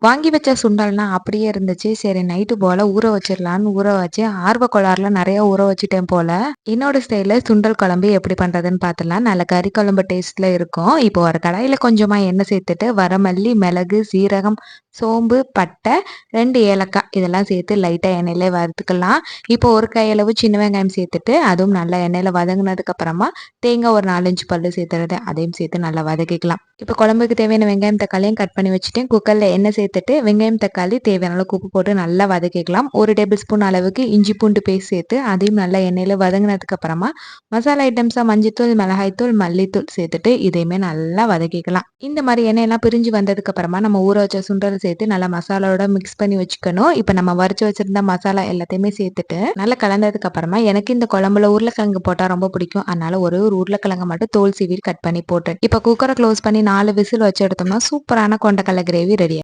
வாங்கி வச்ச சுண்டல்னா அப்படியே இருந்துச்சு. சரி நைட்டு போல ஊற வச்சிரலான்னு ஊற வச்சேன். ஆர்வ கோளாறுல நெறைய ஊற வச்சுட்டேன் போல. என்னோட ஸ்டைல்ல சுண்டல் குழம்பு எப்படி பண்றதுன்னு பார்த்துடலாம். நல்ல கறி குழம்பு டேஸ்ட்ல இருக்கும். இப்போ ஒரு கடாயில கொஞ்சமா எண்ணெய் சேர்த்துட்டு, வரமல்லி, மிளகு, சீரகம், சோம்பு, பட்டை, 2 ஏலக்காய் இதெல்லாம் சேர்த்து லைட்டா எண்ணெயில வறுத்துக்கலாம். இப்போ ஒரு கையளவு சின்ன வெங்காயம் சேர்த்துட்டு, அதுவும் நல்லா எண்ணெயில வதங்குனதுக்கு அப்புறமா தேங்காய் ஒரு 4, 5 பல்லு சேர்த்துறது. அதையும் சேர்த்து நல்லா வதக்கிக்கலாம். இப்போ குழம்புக்கு தேவையான வெங்காயம், தக்காளியும் கட் பண்ணி வச்சுட்டேன். குக்கர்ல எண்ணெய் சேர்த்துட்டு வெங்காயம், தக்காளி தேவையான அளவுக்கு உப்பு போட்டு நல்லா வதக்கிக்கலாம். 1 டேபிள் ஸ்பூன் அளவுக்கு இஞ்சி பூண்டு பேஸ்ட் சேர்த்து அதையும் நல்லா எண்ணெயில வதங்கினதுக்கு அப்புறமா மசாலா ஐட்டம்ஸா மஞ்சத்தூள், மிளகாய்த்தூள், மல்லித்தூள் சேர்த்துட்டு இதையுமே நல்லா வதக்கிக்கலாம். இந்த மாதிரி எண்ணெயெல்லாம் பிரிஞ்சு வந்ததுக்கு அப்புறமா நம்ம ஊற வச்ச சுண்டல் சேர்த்து நல்லா மசாலாவோட மிக்ஸ் பண்ணி வச்சுக்கணும். இப்போ நம்ம வறுத்து வச்சிருந்த மசாலா எல்லாத்தையுமே சேர்த்துட்டு நல்லா கலந்ததுக்கு அப்புறமா எனக்கு இந்த குழம்புல உருளைக்கிழங்கு போட்டா ரொம்ப பிடிக்கும். அதனால ஒரே ஒரு உருளைக்கிழங்கு மட்டும் தோல் சீவி கட் பண்ணி போட்டேன். இப்போ குக்கரை க்ளோஸ் பண்ணி 4 விசில் வச்சு எடுத்தோம்னா சூப்பரான கொண்டக்கடலை கிரேவி ரெடி.